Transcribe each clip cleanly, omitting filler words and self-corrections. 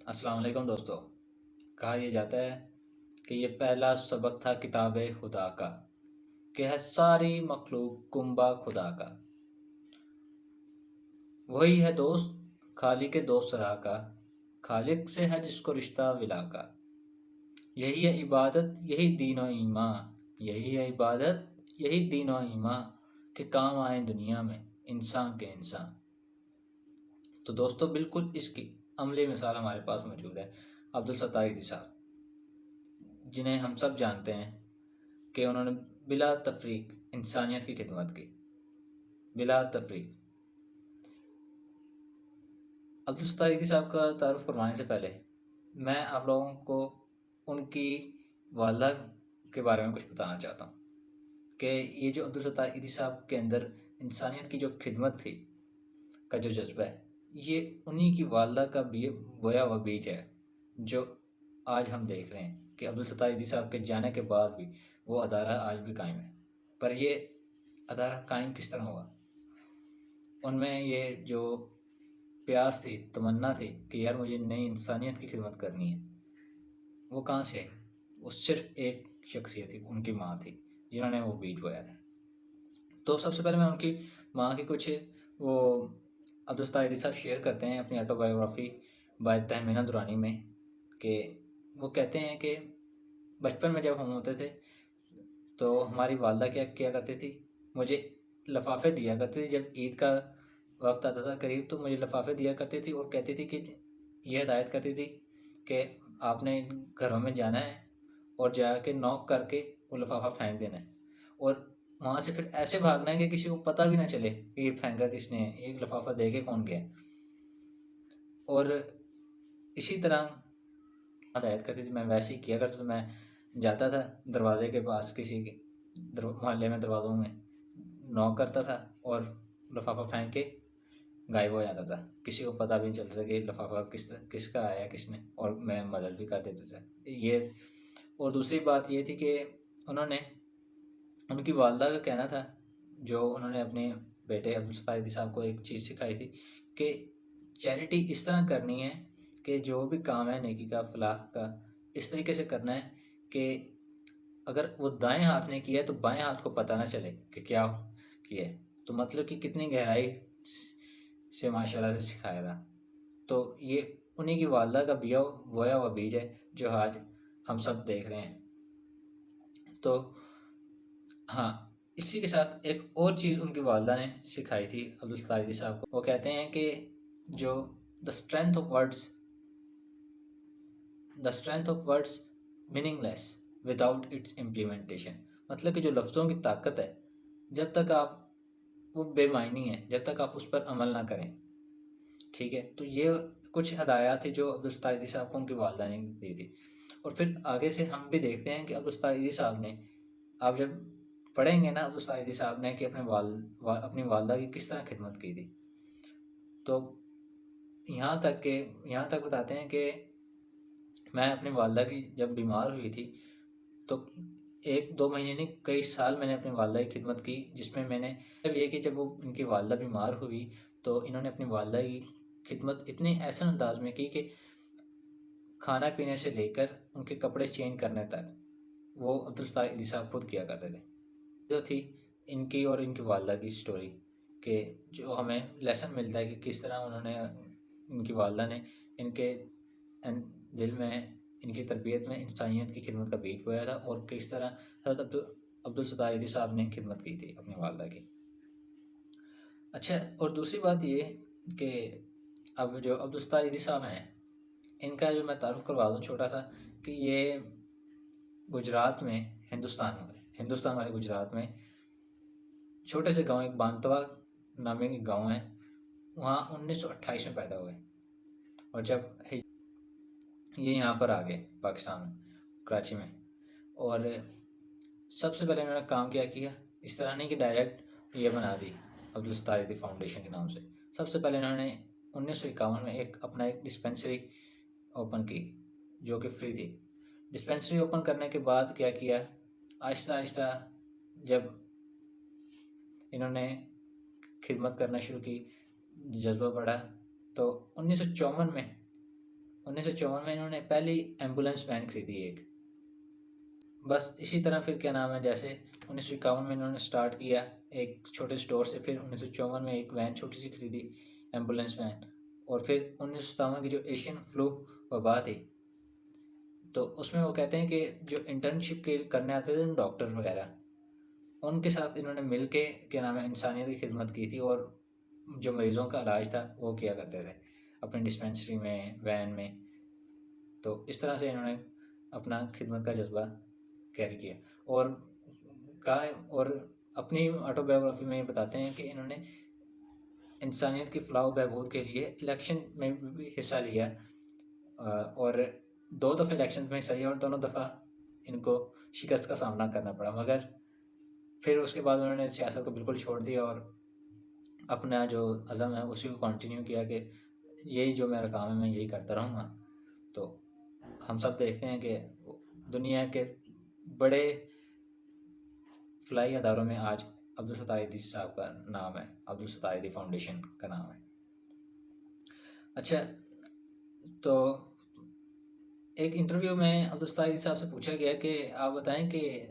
السلام علیکم دوستو۔ کہا یہ جاتا ہے کہ یہ پہلا سبق تھا کتاب خدا کا، کہ ہے ساری مخلوق کنبہ خدا کا۔ وہی ہے دوست خالق دوست راہ کا، خالق سے ہے جس کو رشتہ ولا کا۔ یہی ہے عبادت یہی دین و ایمان، یہی ہے عبادت یہی دین و ایمان، کہ کام آئیں دنیا میں انسان کے انسان۔ تو دوستو بالکل اس کی عملی مثال ہمارے پاس موجود ہے عبدالستار ایدھی صاحب، جنہیں ہم سب جانتے ہیں کہ انہوں نے بلا تفریق انسانیت کی خدمت کی، بلا تفریق۔ عبدالستار ایدھی صاحب کا تعارف کروانے سے پہلے میں آپ لوگوں کو ان کی والدہ کے بارے میں کچھ بتانا چاہتا ہوں کہ یہ جو عبدالستار ایدھی صاحب کے اندر انسانیت کی جو خدمت تھی کا جو جذبہ ہے، یہ انہی کی والدہ کا بویا ہوا بیج ہے، جو آج ہم دیکھ رہے ہیں کہ عبدالستار ایدھی صاحب کے جانے کے بعد بھی وہ ادارہ آج بھی قائم ہے۔ پر یہ ادارہ قائم کس طرح ہوا؟ ان میں یہ جو پیاس تھی، تمنا تھی کہ یار مجھے نئی انسانیت کی خدمت کرنی ہے، وہ کہاں سے؟ وہ صرف ایک شخصیت تھی، ان کی ماں تھی، جنہوں نے وہ بیج بویا تھا۔ تو سب سے پہلے میں ان کی ماں کی کچھ وہ عبدالستار ایدھی صاحب شیئر کرتے ہیں اپنی آٹو بایوگرافی بائی تہمینہ دورانی میں، کہ وہ کہتے ہیں کہ بچپن میں جب ہم ہوتے تھے تو ہماری والدہ کیا کیا کرتی تھی، مجھے لفافے دیا کرتی تھی۔ جب عید کا وقت آتا تھا قریب تو مجھے لفافے دیا کرتی تھی اور کہتی تھی کہ یہ ہدایت کرتی تھی کہ آپ نے گھروں میں جانا ہے اور جا کے نوک کر کے وہ لفافہ پھینک دینا ہے، اور وہاں سے پھر ایسے بھاگنا ہے کہ کسی کو پتہ بھی نہ چلے کہ یہ پھینکا کس نے ہے، ایک لفافہ دے کے کون گیا۔ اور اسی طرح ہدایت کرتی تھی، میں ویسے ہی کیا کرتا تھا۔ میں جاتا تھا دروازے کے پاس، کسی کے محلے میں دروازوں میں نوک کرتا تھا اور لفافہ پھینک کے غائب ہو جاتا تھا، کسی کو پتہ بھی نہیں چلتا تھا کہ لفافہ کس کا آیا کس نے، اور میں مدد بھی کر دیتا تھا یہ۔ اور دوسری بات یہ تھی کہ انہوں نے ان کی والدہ کا کہنا تھا، جو انہوں نے اپنے بیٹے عبدالستار ایدھی صاحب کو ایک چیز سکھائی تھی کہ چیریٹی اس طرح کرنی ہے کہ جو بھی کام ہے نیکی کا فلاح کا، اس طریقے سے کرنا ہے کہ اگر وہ دائیں ہاتھ نے کیا ہے تو بائیں ہاتھ کو پتہ نہ چلے کہ کیا کیا ہے۔ تو مطلب کہ کتنی گہرائی سے ماشاء اللہ سے سکھایا تھا۔ تو یہ انہی کی والدہ کا بویا ہوا بیج ہے جو آج ہم سب دیکھ رہے ہیں۔ تو ہاں، اسی کے ساتھ ایک اور چیز ان کی والدہ نے سکھائی تھی عبدالستار ایدھی صاحب کو، وہ کہتے ہیں کہ جو the strength of words meaningless without its implementation، مطلب کہ جو لفظوں کی طاقت ہے، جب تک آپ وہ بے معنی ہے جب تک آپ اس پر عمل نہ کریں، ٹھیک ہے۔ تو یہ کچھ ہدایات تھی جو عبدالستار ایدھی صاحب کو ان کی والدہ نے دی تھی۔ اور پھر آگے سے ہم بھی دیکھتے ہیں کہ عبدالستار ایدھی صاحب نے، آپ جب پڑھیں گے نا عبدالستار ایدھی صاحب نے کہ اپنی والدہ کی کس طرح خدمت کی تھی، تو یہاں تک بتاتے ہیں کہ میں اپنی والدہ کی جب بیمار ہوئی تھی تو 1-2 مہینے نہیں کئی سال میں نے اپنی والدہ کی خدمت کی، جس میں نے جب یہ کہ جب وہ ان کی والدہ بیمار ہوئی تو انہوں نے اپنی والدہ کی خدمت اتنے احسن انداز میں کی کہ کھانا پینے سے لے کر ان کے کپڑے چینج کرنے تک وہ عبدالستار ایدھی صاحب خود کیا کرتے تھے۔ جو تھی ان کی اور ان کی والدہ کی سٹوری، کہ جو ہمیں لیسن ملتا ہے کہ کس طرح انہوں نے ان کی والدہ نے ان کے دل میں، ان کی تربیت میں انسانیت کی خدمت کا بیج بویا تھا، اور کس طرح حضرت عبدالستار ایدھی صاحب نے خدمت کی تھی اپنی والدہ کی۔ اچھا، اور دوسری بات یہ کہ اب جو عبدالستار ایدھی صاحب ہیں، ان کا جو میں تعارف کروا دوں چھوٹا سا، کہ یہ گجرات میں ہندوستان والے گجرات میں چھوٹے سے گاؤں، ایک بانتوا نامی ایک گاؤں ہے، وہاں 1928 میں پیدا ہوئے، اور جب یہ یہاں پر آ گئے پاکستان میں، کراچی میں، اور سب سے پہلے انہوں نے کام کیا اس طرح نہیں کہ ڈائریکٹ یہ بنا دی عبدالستار ایدھی فاؤنڈیشن کے نام سے۔ سب سے پہلے انہوں نے 1951 میں اپنا ایک ڈسپینسری اوپن کی جو کہ فری تھی۔ ڈسپینسری اوپن کرنے کے بعد کیا آہستہ آہستہ جب انہوں نے خدمت کرنا شروع کی، جذبہ بڑھا، تو 1954 میں 1954 میں انہوں نے پہلی ایمبولینس وین خریدی ایک. بس اسی طرح پھر کیا نام ہے، جیسے 1951 میں انہوں نے سٹارٹ کیا ایک چھوٹے سٹور سے، پھر 1954 میں ایک وین چھوٹی سی خریدی ایمبولینس وین، اور پھر 1957 کی جو ایشین فلو وبا تھی تو اس میں وہ کہتے ہیں کہ جو انٹرنشپ کے کرنے آتے تھے ڈاکٹر وغیرہ، ان کے ساتھ انہوں نے مل کے کیا نام ہے انسانیت کی خدمت کی تھی، اور جو مریضوں کا علاج تھا وہ کیا کرتے تھے اپنی ڈسپینسری میں، وین میں. تو اس طرح سے انہوں نے اپنا خدمت کا جذبہ کیری کیا. اور کہا اور اپنی آٹو بایوگرافی میں یہ بتاتے ہیں کہ انہوں نے انسانیت کی فلاح و بہبود کے لیے الیکشن میں بھی حصہ لیا، اور 2 دفعہ الیکشن میں حصہ لیا، اور دونوں دفعہ ان کو شکست کا سامنا کرنا پڑا. مگر پھر اس کے بعد انہوں نے سیاست کو بالکل چھوڑ دیا اور اپنا جو عزم ہے اسی کو کنٹینیو کیا کہ یہی جو میرا کام ہے میں یہی کرتا رہوں گا. تو ہم سب دیکھتے ہیں کہ دنیا کے بڑے فلاحی اداروں میں آج عبدالستار ایدھی صاحب کا نام ہے، عبدالستار ایدھی فاؤنڈیشن کا نام ہے. اچھا، تو ایک انٹرویو میں عبدالستار ایدھی صاحب سے پوچھا گیا کہ آپ بتائیں کہ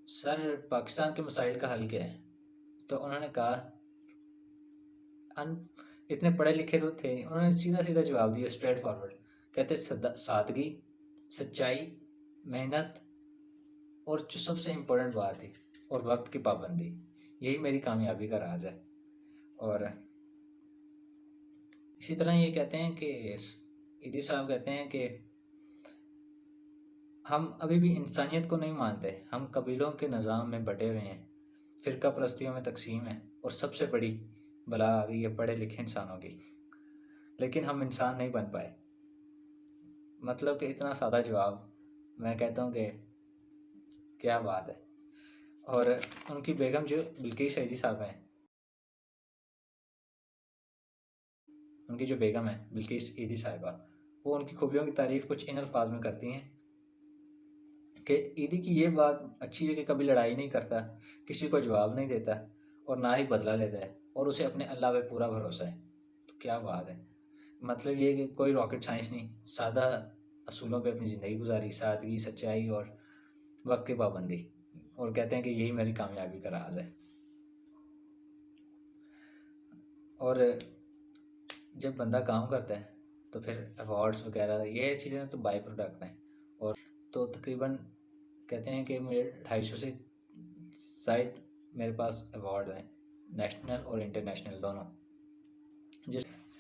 سر پاکستان کے مسائل کا حل کیا ہے؟ تو انہوں نے کہا، اتنے پڑھے لکھے تو تھے، انہوں نے سیدھا سیدھا جواب دیا، اسٹریٹ فارورڈ. کہتے سادگی، سچائی، محنت، اور جو سب سے امپورٹنٹ بات ہے اور وقت کی پابندی، یہی میری کامیابی کا راز ہے. اور اسی طرح یہ کہتے ہیں کہ ایدھی صاحب کہتے ہیں کہ ہم ابھی بھی انسانیت کو نہیں مانتے، ہم قبیلوں کے نظام میں بٹے ہوئے ہیں، فرقہ پرستیوں میں تقسیم ہے، اور سب سے بڑی بلا آ گئی ہے پڑھے لکھے انسانوں کی، لیکن ہم انسان نہیں بن پائے. مطلب کہ اتنا سادہ جواب، میں کہتا ہوں کہ کیا بات ہے. اور ان کی بیگم جو بلقیس ایدھی صاحب ہیں، ان کی جو بیگم ہے بلقیس ایدھی صاحبہ، وہ ان کی خوبیوں کی تعریف کچھ ان الفاظ میں کرتی ہیں کہ ایدھی کی یہ بات اچھی ہے کہ کبھی لڑائی نہیں کرتا، کسی کو جواب نہیں دیتا، اور نہ ہی بدلہ لیتا ہے، اور اسے اپنے اللہ پہ پورا بھروسہ ہے. تو کیا بات ہے. مطلب یہ کہ کوئی راکٹ سائنس نہیں، سادہ اصولوں پہ اپنی زندگی گزاری، سادگی، سچائی اور وقت کی پابندی، اور کہتے ہیں کہ یہی میری کامیابی کا راز ہے. اور جب بندہ کام کرتا ہے تو پھر ایوارڈس وغیرہ یہ چیزیں تو بائی پروڈکٹ ہیں. اور تو تقریباً کہتے ہیں کہ مجھے 250 سے زائد میرے پاس ایوارڈ ہیں، نیشنل اور انٹرنیشنل دونوں.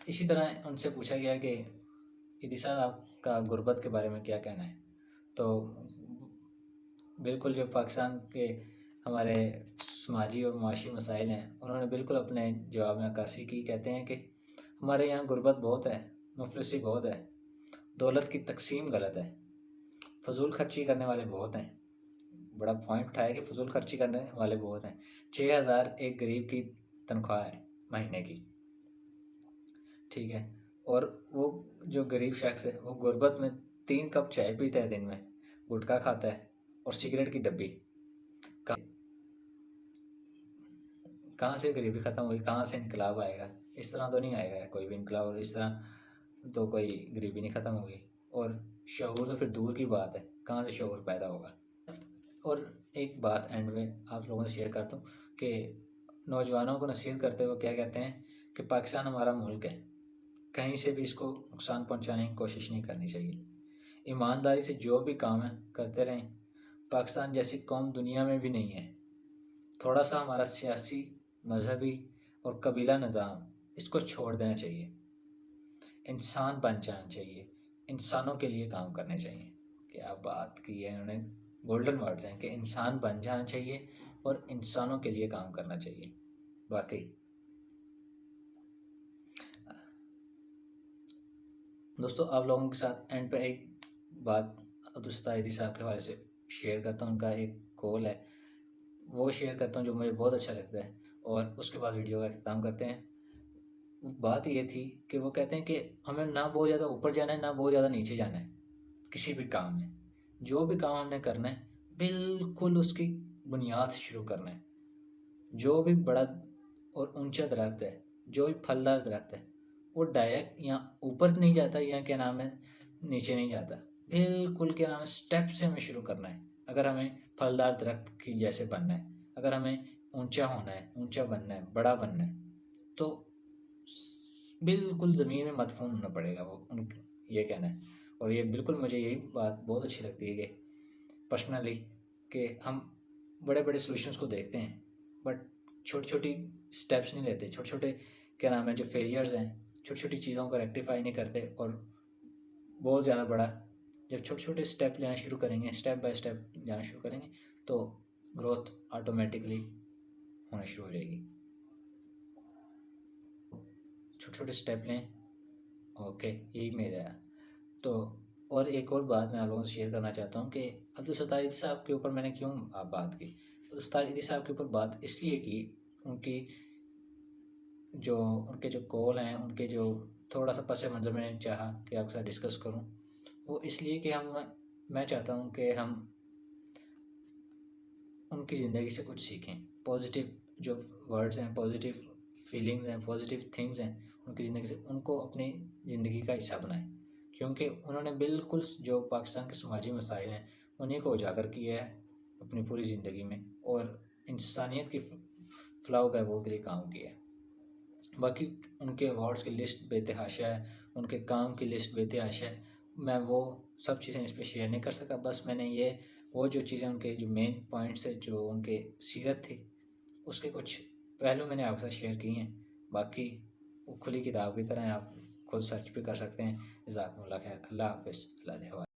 اسی طرح ان سے پوچھا گیا کہ ایدھی صاحب آپ کا غربت کے بارے میں کیا کہنا ہے؟ تو بالکل جو پاکستان کے ہمارے سماجی اور معاشی مسائل ہیں انہوں نے بالکل اپنے جواب میں عکاسی کی. کہتے ہیں کہ ہمارے یہاں غربت بہت ہے، مفلسی بہت ہے، دولت کی تقسیم غلط ہے، فضول خرچی کرنے والے بہت ہیں. بڑا پوائنٹ اٹھایا کہ فضول خرچی کرنے والے بہت ہیں. 6,000 ایک غریب کی تنخواہ ہے مہینے کی، ٹھیک ہے، اور وہ جو غریب شخص ہے وہ غربت میں 3 کپ چائے پیتا ہے دن میں، گٹکا کھاتا ہے اور سگریٹ کی ڈبی. کہاں سے غریبی ختم ہوگی، کہاں سے انقلاب آئے گا؟ اس طرح تو نہیں آئے گا کوئی بھی انقلاب، اور اس طرح تو کوئی غریبی نہیں ختم ہوگی. اور شعور تو پھر دور کی بات ہے، کہاں سے شعور پیدا ہوگا. اور ایک بات اینڈ میں آپ لوگوں سے شیئر کرتا ہوں کہ نوجوانوں کو نصیحت کرتے ہوئے کیا کہتے ہیں کہ پاکستان ہمارا ملک ہے، کہیں سے بھی اس کو نقصان پہنچانے کی کوشش نہیں کرنی چاہیے. ایمانداری سے جو بھی کام ہے کرتے رہیں. پاکستان جیسی قوم دنیا میں بھی نہیں ہے. تھوڑا سا ہمارا سیاسی، مذہبی اور قبیلہ نظام اس کو چھوڑ دینا چاہیے، انسان بن جانا چاہیے، انسانوں کے لیے کام کرنے چاہیے. کیا بات کی ہے انہوں نے، گولڈن ورڈز ہیں کہ انسان بن جانا چاہیے اور انسانوں کے لیے کام کرنا چاہیے. واقعی دوستو، آپ لوگوں کے ساتھ اینڈ پہ ایک بات عبدالستار ایدھی صاحب کے حوالے سے شیئر کرتا ہوں. ان کا ایک کول ہے وہ شیئر کرتا ہوں جو مجھے بہت اچھا لگتا ہے، اور اس کے بعد ویڈیو کا اختتام کرتے ہیں. بات یہ تھی کہ وہ کہتے ہیں کہ ہمیں نہ بہت زیادہ اوپر جانا ہے، نہ بہت زیادہ نیچے جانا ہے. کسی بھی کام میں جو بھی کام ہم نے کرنا ہے بالکل اس کی بنیاد سے شروع کرنا ہے. جو بھی بڑا اور اونچا درخت ہے، جو بھی پھلدار درخت ہے، وہ ڈائریکٹ یا اوپر نہیں جاتا یا کیا نام ہے نیچے نہیں جاتا، بالکل کیا نام ہے اسٹیپ سے ہمیں شروع کرنا ہے۔ اگر ہمیں پھلدار درخت کی جیسے بننا ہے، اگر ہمیں اونچا ہونا ہے، اونچا بننا ہے، بڑا بننا ہے، تو بالکل زمین میں مدفون ہونا پڑے گا وہ یہ کہنا ہے۔ اور یہ بالکل مجھے یہی بات بہت اچھی لگتی ہے کہ پرسنلی کہ ہم بڑے بڑے سولوشنس کو دیکھتے ہیں بٹ چھوٹی چھوٹی اسٹیپس نہیں لیتے، چھوٹے چھوٹے کیا نام ہے جو فیلیئرز ہیں، چھوٹی چھوٹی چیزوں کو ریکٹیفائی نہیں کرتے، اور بہت زیادہ بڑا جب چھوٹے چھوٹے اسٹیپ لینا شروع کریں گے، اسٹیپ بائی اسٹیپ جانا شروع کریں گے، تو گروتھ آٹومیٹکلی ہونا شروع ہو جائے گی۔ چھوٹے چھوٹے اسٹیپ لیں، اوکے یہی میرا ہے۔ تو اور ایک اور بات میں آپ لوگوں سے شیئر کرنا چاہتا ہوں کہ عبدالستار ایدھی صاحب کے اوپر میں نے کیوں بات کی۔ عبدالستار ایدھی صاحب کے اوپر بات اس لیے کی، ان کے جو کال ہیں، ان کے جو تھوڑا سا پس منظر میں نے چاہا کہ آپ کے ساتھ ڈسکس کروں، وہ اس لیے کہ میں چاہتا ہوں کہ ہم ان کی زندگی سے کچھ سیکھیں، پازیٹیو جو ورڈز ہیں، پازیٹیو فیلنگز ہیں، پازیٹیو تھنگز ہیں ان کی زندگی سے، ان کو اپنی زندگی کا حصہ بنائیں، کیونکہ انہوں نے بالکل جو پاکستان کے سماجی مسائل ہیں انہیں کو اجاگر کیا ہے اپنی پوری زندگی میں، اور انسانیت کی فلاح و بہبود کے لیے کام کیا ہے۔ باقی ان کے ایوارڈس کی لسٹ بے تحاشا ہے، ان کے کام کی لسٹ بے تحاشا ہے، میں وہ سب چیزیں اس پہ شیئر نہیں کر سکا، بس میں نے وہ جو چیزیں ان کے جو مین پوائنٹس ہے، جو ان کے سیرت تھی، اس کے کچھ پہلو میں نے آپ کے ساتھ شیئر کی ہیں، باقی وہ کھلی کتاب کی طرح ہیں، آپ خود سرچ بھی کر سکتے ہیں۔ جزاکم اللہ خیر، اللہ حافظ، اللہ حوالہ۔